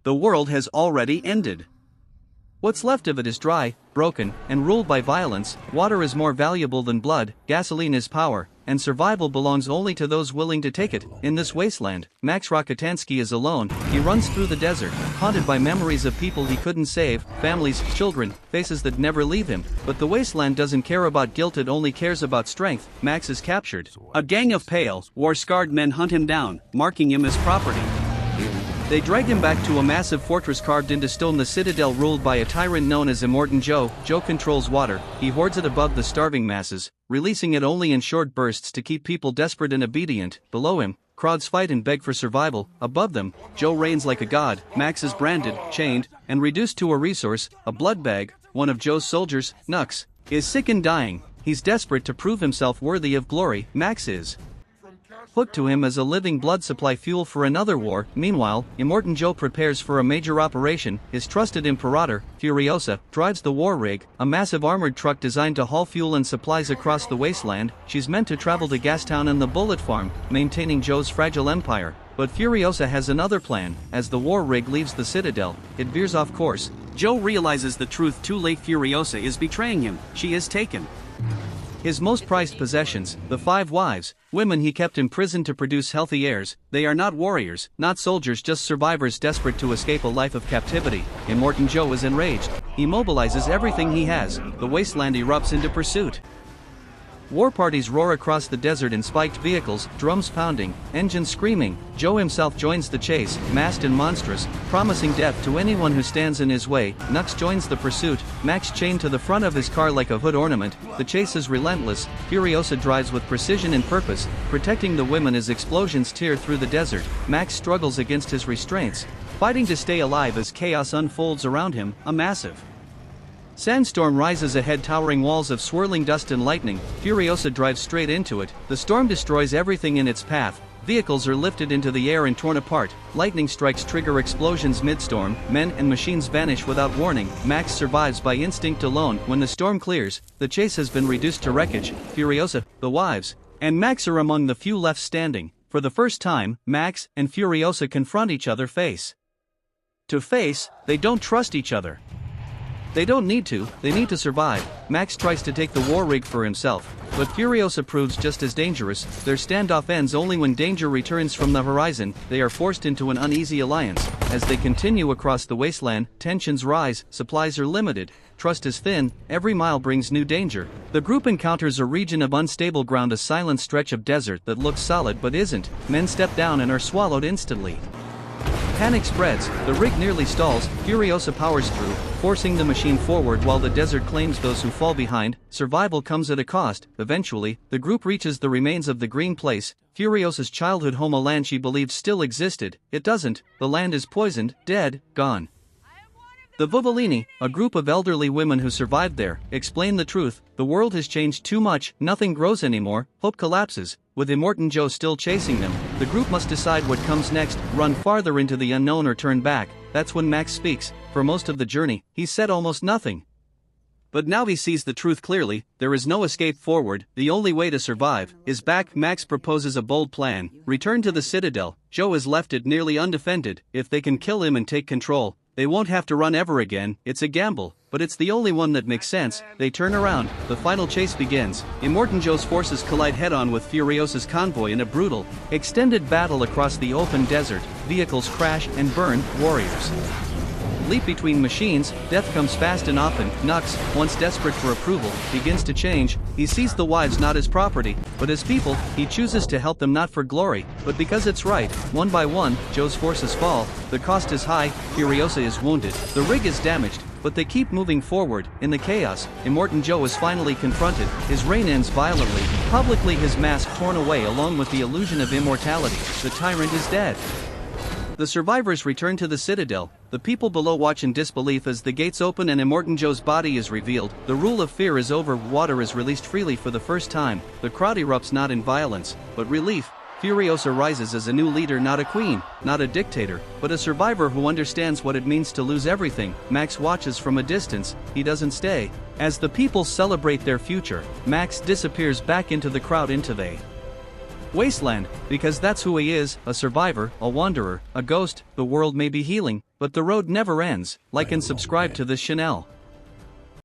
The world has already ended. What's left of it is dry, broken, and ruled by violence. Water is more valuable than blood, gasoline is power, and survival belongs only to those willing to take it. In this wasteland, Max Rokotansky is alone. He runs through the desert, haunted by memories of people he couldn't save, families, children, faces that never leave him. But the wasteland doesn't care about guilt, it only cares about strength. Max is captured. A gang of pale, war-scarred men hunt him down, marking him as property. They drag him back to a massive fortress carved into stone, the citadel ruled by a tyrant known as Immortan Joe. Joe controls water, he hoards it above the starving masses, releasing it only in short bursts to keep people desperate and obedient. Below him, crowds fight and beg for survival. Above them, Joe reigns like a god. Max is branded, chained, and reduced to a resource, a blood bag. One of Joe's soldiers, Nux, is sick and dying. He's desperate to prove himself worthy of glory. Max is hooked to him as a living blood supply, fuel for another war. Meanwhile, Immortan Joe prepares for a major operation. His trusted Imperator, Furiosa, drives the war rig, a massive armored truck designed to haul fuel and supplies across the wasteland. She's meant to travel to Gastown and the Bullet Farm, maintaining Joe's fragile empire. But Furiosa has another plan. As the war rig leaves the citadel, it veers off course. Joe realizes the truth too late. Furiosa is betraying him. She is taken his most prized possessions, the 5 wives, women he kept imprisoned to produce healthy heirs. They are not warriors, not soldiers, just survivors desperate to escape a life of captivity. Immortan Joe is enraged. He mobilizes everything he has. The wasteland erupts into pursuit. War parties roar across the desert in spiked vehicles, drums pounding, engines screaming. Joe himself joins the chase, masked and monstrous, promising death to anyone who stands in his way. Nux joins the pursuit, Max chained to the front of his car like a hood ornament. The chase is relentless. Furiosa drives with precision and purpose, protecting the women as explosions tear through the desert. Max struggles against his restraints, fighting to stay alive as chaos unfolds around him. A massive sandstorm rises ahead, towering walls of swirling dust and lightning. Furiosa drives straight into it. The storm destroys everything in its path. Vehicles are lifted into the air and torn apart. Lightning strikes trigger explosions mid-storm. Men and machines vanish without warning. Max survives by instinct alone. When the storm clears, the chase has been reduced to wreckage. Furiosa, the wives, and Max are among the few left standing. For the first time, Max and Furiosa confront each other face to face. They don't trust each other. They don't need to, they need to survive. Max tries to take the war rig for himself, but Furiosa proves just as dangerous. Their standoff ends only when danger returns from the horizon. They are forced into an uneasy alliance. As they continue across the wasteland, tensions rise, supplies are limited, trust is thin, every mile brings new danger. The group encounters a region of unstable ground, a silent stretch of desert that looks solid but isn't. Men step down and are swallowed instantly. Panic spreads, the rig nearly stalls. Furiosa powers through, forcing the machine forward while the desert claims those who fall behind. Survival comes at a cost. Eventually, the group reaches the remains of the Green Place, Furiosa's childhood home, a land she believed still existed. It doesn't. The land is poisoned, dead, gone. The Vuvolini, a group of elderly women who survived there, explain the truth. The world has changed too much, nothing grows anymore, hope collapses. With Immortan Joe still chasing them, the group must decide what comes next, run farther into the unknown or turn back. That's when Max speaks. For most of the journey, he said almost nothing. But now he sees the truth clearly. There is no escape forward. The only way to survive is back. Max proposes a bold plan. Return to the Citadel. Joe is left it nearly undefended. If they can kill him and take control, they won't have to run ever again. It's a gamble, but it's the only one that makes sense. They turn around. The final chase begins. Immortan Joe's forces collide head-on with Furiosa's convoy in a brutal, extended battle across the open desert. Vehicles crash and burn. Warriors leap between machines. Death comes fast and often. Nux, once desperate for approval, begins to change. He sees the wives not as property, but as people. He chooses to help them not for glory, but because it's right. One by one, Joe's forces fall. The cost is high. Furiosa is wounded. The rig is damaged, but they keep moving forward. In the chaos, Immortan Joe is finally confronted. His reign ends violently. Publicly, his mask torn away along with the illusion of immortality. The tyrant is dead. The survivors return to the Citadel. The people below watch in disbelief as the gates open and Immortan Joe's body is revealed. The rule of fear is over. Water is released freely for the first time. The crowd erupts not in violence, but relief. Furiosa rises as a new leader, not a queen, not a dictator, but a survivor who understands what it means to lose everything. Max watches from a distance. He doesn't stay. As the people celebrate their future, Max disappears back into the crowd. Into they Wasteland, because that's who he is, a survivor, a wanderer, a ghost. The world may be healing, but the road never ends. Like and subscribe to this channel.